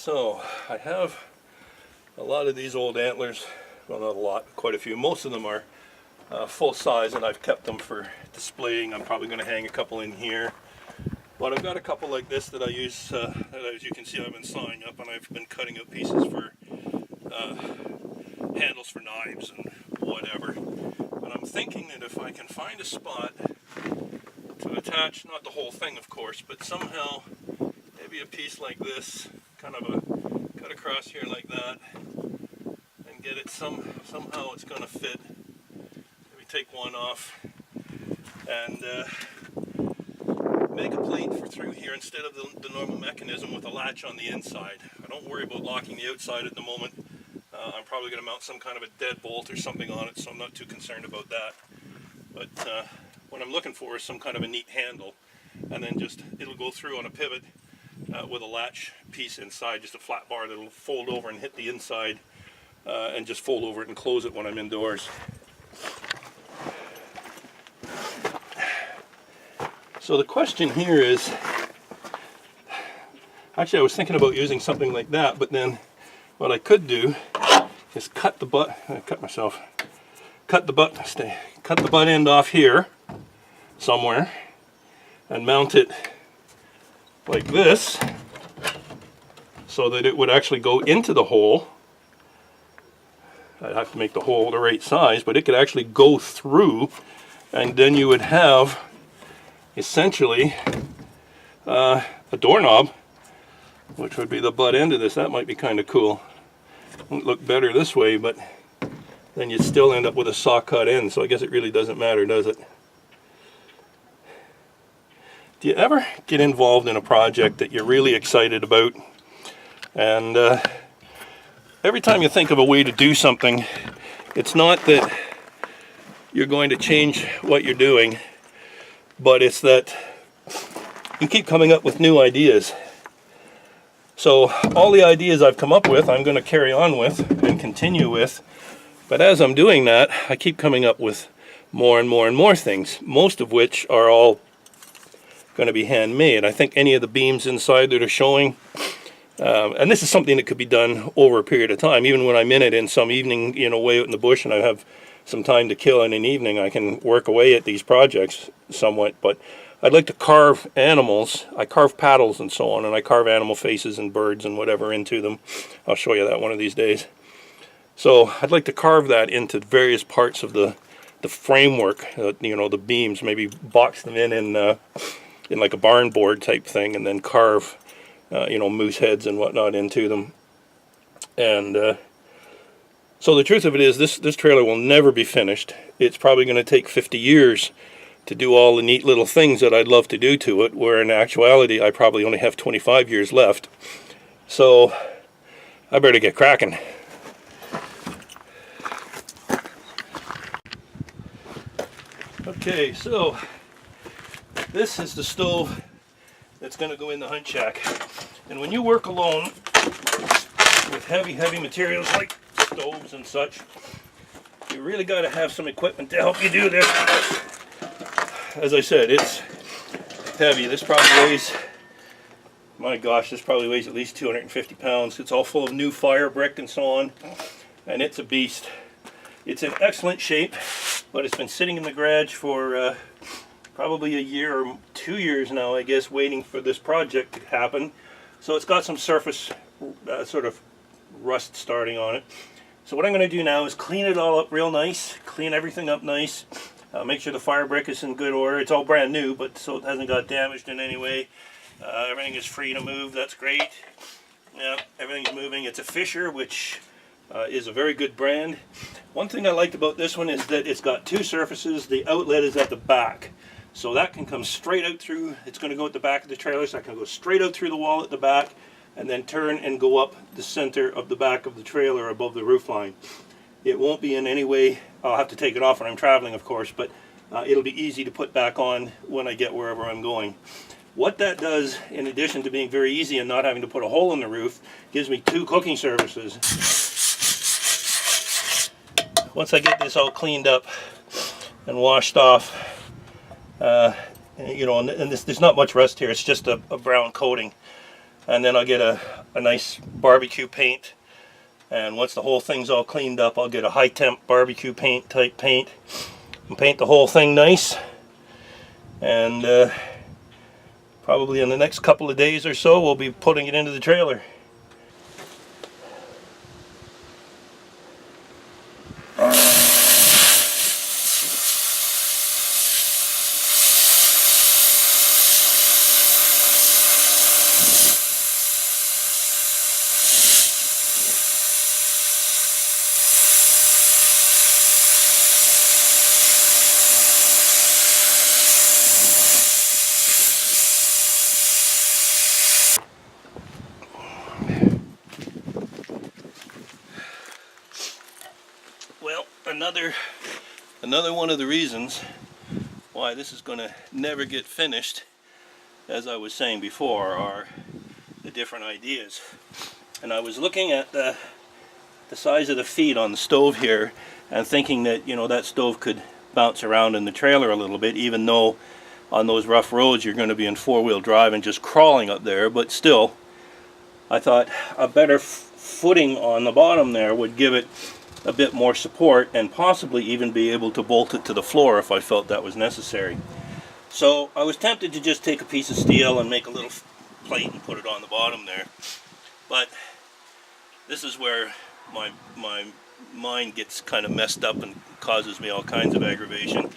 So I have a lot of these old antlers, well not a lot, quite a few. Most of them are full size and I've kept them for displaying. I'm probably going to hang a couple in here. But I've got a couple like this that I use, that as you can see I've been sawing up, and I've been cutting out pieces for handles for knives and whatever. And I'm thinking that if I can find a spot to attach, not the whole thing of course, but somehow maybe a piece like this, kind of a cut across here like that, and get it somehow it's going to fit. Maybe take one off and make a plate for through here instead of the normal mechanism with a latch on the inside. I don't worry about locking the outside at the moment. I'm probably going to mount some kind of a deadbolt or something on it, so I'm not too concerned about that. But what I'm looking for is some kind of a neat handle, and then just it'll go through on a pivot with a latch piece inside, just a flat bar that'll fold over and hit the inside, and just fold over it and close it when I'm indoors. So the question here is, actually I was thinking about using something like that, but then what I could do is cut the butt end off here somewhere and mount it like this so that it would actually go into the hole. I'd have to make the hole the right size, but it could actually go through, and then you would have essentially a doorknob, which would be the butt end of this. That might be kind of cool. Wouldn't look better this way, but then you'd still end up with a saw cut end, so I guess it really doesn't matter, does it? Do you ever get involved in a project that you're really excited about, and every time you think of a way to do something, it's not that you're going to change what you're doing, but it's that you keep coming up with new ideas. So all the ideas I've come up with, I'm going to carry on with and continue with. But as I'm doing that, I keep coming up with more and more and more things, most of which are all going to be handmade. I think any of the beams inside that are showing, and this is something that could be done over a period of time. Even when I'm in it in some evening, way out in the bush and I have some time to kill in an evening, I can work away at these projects somewhat. But I'd like to carve animals. I carve paddles and so on, and I carve animal faces and birds and whatever into them. I'll show you that one of these days. So I'd like to carve that into various parts of the framework, the beams, maybe box them in like a barn board type thing, and then carve moose heads and whatnot into them. And so the truth of it is, this trailer will never be finished. It's probably going to take 50 years to do all the neat little things that I'd love to do to it, where in actuality I probably only have 25 years left. So I better get cracking. Okay, so this is the stove that's going to go in the hunt shack. And when you work alone with heavy materials like stoves and such, you really got to have some equipment to help you do this. As I said, it's heavy. This probably weighs, my gosh, this probably weighs at least 250 pounds. It's all full of new fire brick and so on, and it's a beast. It's in excellent shape, but it's been sitting in the garage for probably a year or 2 years now, I guess, waiting for this project to happen. So it's got some surface sort of rust starting on it. So what I'm going to do now is clean it all up real nice, clean everything up nice. Make sure the fire brick is in good order. It's all brand new, but so it hasn't got damaged in any way. Everything is free to move. That's great. Yeah, everything's moving. It's a Fisher, which is a very good brand. One thing I liked about this one is that it's got two surfaces. The outlet is at the back, so that can come straight out through. It's going to go at the back of the trailer, so I can go straight out through the wall at the back, and then turn and go up the center of the back of the trailer above the roof line. It won't be in any way, I'll have to take it off when I'm traveling of course, but it'll be easy to put back on when I get wherever I'm going. What that does, in addition to being very easy and not having to put a hole in the roof, gives me two cooking surfaces. Once I get this all cleaned up and washed off, and there's not much rust here, it's just a brown coating. and then I'll get a nice barbecue paint, and once the whole thing's all cleaned up, I'll get a high temp barbecue paint type paint and paint the whole thing nice. And probably in the next couple of days or so we'll be putting it into the trailer. Well, another one of the reasons why this is going to never get finished, as I was saying before, are the different ideas. And I was looking at the size of the feet on the stove here and thinking that, you know, that stove could bounce around in the trailer a little bit, even though on those rough roads you're going to be in four-wheel drive and just crawling up there. But still, I thought a better footing on the bottom there would give it a bit more support and possibly even be able to bolt it to the floor if I felt that was necessary. So I was tempted to just take a piece of steel and make a little plate and put it on the bottom there. But this is where my mind gets kind of messed up and causes me all kinds of aggravation.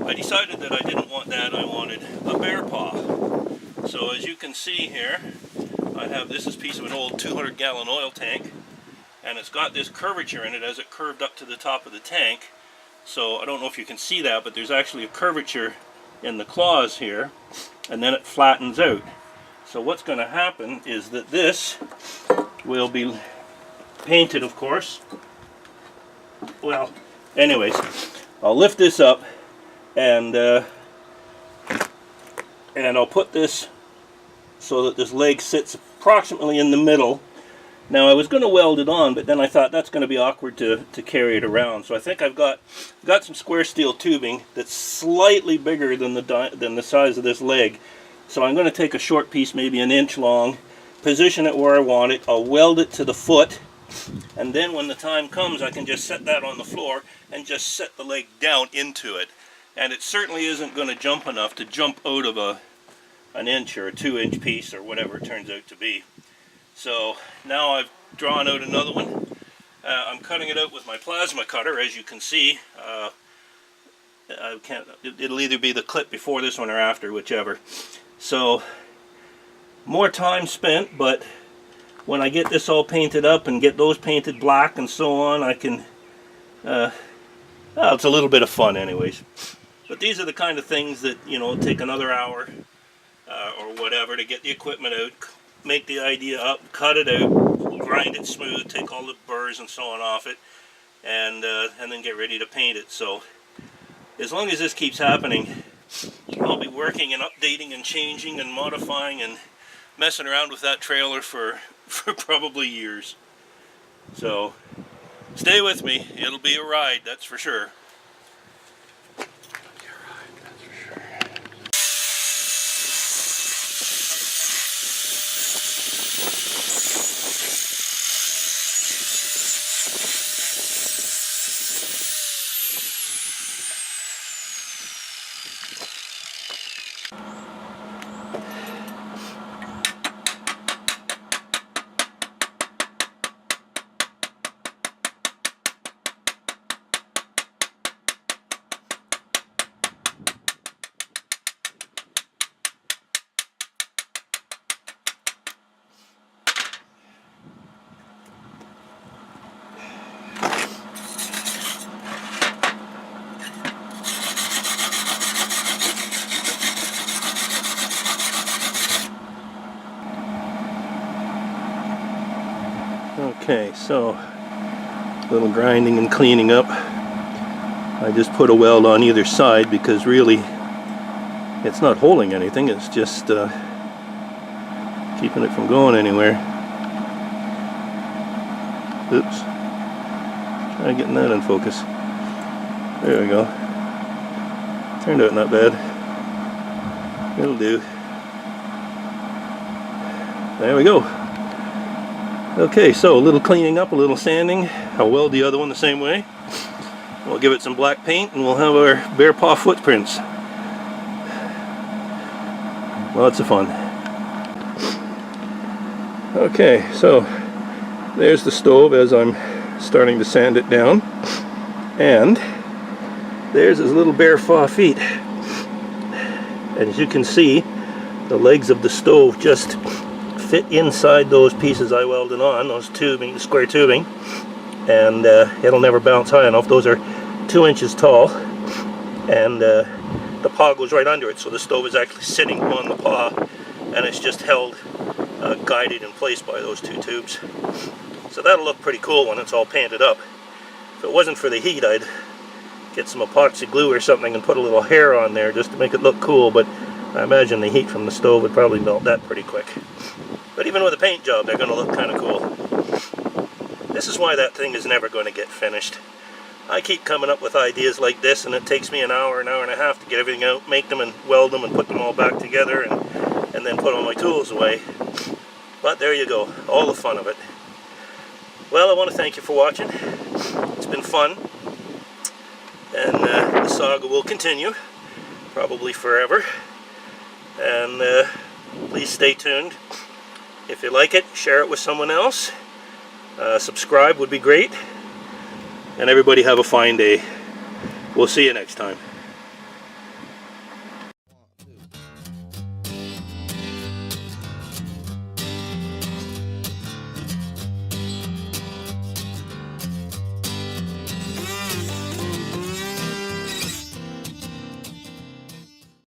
I decided that I didn't want that. I wanted a bear paw. So as you can see here, I have this is a piece of an old 200-gallon oil tank, and it's got this curvature in it as it curved up to the top of the tank. So I don't know if you can see that, but there's actually a curvature in the claws here, and then it flattens out. So what's going to happen is that this will be painted, of course. Well, anyways, I'll lift this up and I'll put this so that this leg sits approximately in the middle. Now I was going to weld it on, but then I thought that's going to be awkward to carry it around. So I think I've got some square steel tubing that's slightly bigger than the size of this leg. So I'm going to take a short piece, maybe an inch long, position it where I want it. I'll weld it to the foot, and then when the time comes, I can just set that on the floor and just set the leg down into it. And it certainly isn't going to jump enough to jump out of an inch or a 2-inch piece or whatever it turns out to be. So now I've drawn out another one. I'm cutting it out with my plasma cutter, as you can see. It'll either be the clip before this one or after, whichever. So more time spent, but when I get this all painted up and get those painted black and so on, I can well, it's a little bit of fun anyways. But these are the kind of things that, you know, take another hour or whatever to get the equipment out, make the idea up, cut it out, grind it smooth, take all the burrs and so on off it, and then get ready to paint it. So as long as this keeps happening, I'll be working and updating and changing and modifying and messing around with that trailer for probably years. So stay with me. It'll be a ride, that's for sure. Okay, so a little grinding and cleaning up. I just put a weld on either side because really it's not holding anything, it's just keeping it from going anywhere. Oops. Try getting that in focus. There we go. Turned out not bad. It'll do. There we go. Okay, so a little cleaning up, a little sanding. I'll weld the other one the same way. We'll give it some black paint and we'll have our bear paw footprints. Lots of fun. Okay, so there's the stove as I'm starting to sand it down. And there's his little bear paw feet. And as you can see, the legs of the stove just fit inside those pieces I welded on, those tubing, square tubing, and it'll never bounce high enough. Those are 2 inches tall, and the paw goes right under it, so the stove is actually sitting on the paw, and it's just held, guided in place by those 2 tubes. So that'll look pretty cool when it's all painted up. If it wasn't for the heat, I'd get some epoxy glue or something and put a little hair on there just to make it look cool, but I imagine the heat from the stove would probably melt that pretty quick. But even with a paint job, they're going to look kind of cool. This is why that thing is never going to get finished. I keep coming up with ideas like this, and it takes me an hour and a half to get everything out, make them and weld them and put them all back together, and then put all my tools away. But there you go, all the fun of it. Well, I want to thank you for watching. It's been fun. And the saga will continue, probably forever. And please stay tuned. If you like it, share it with someone else. Subscribe would be great. And everybody have a fine day. We'll see you next time.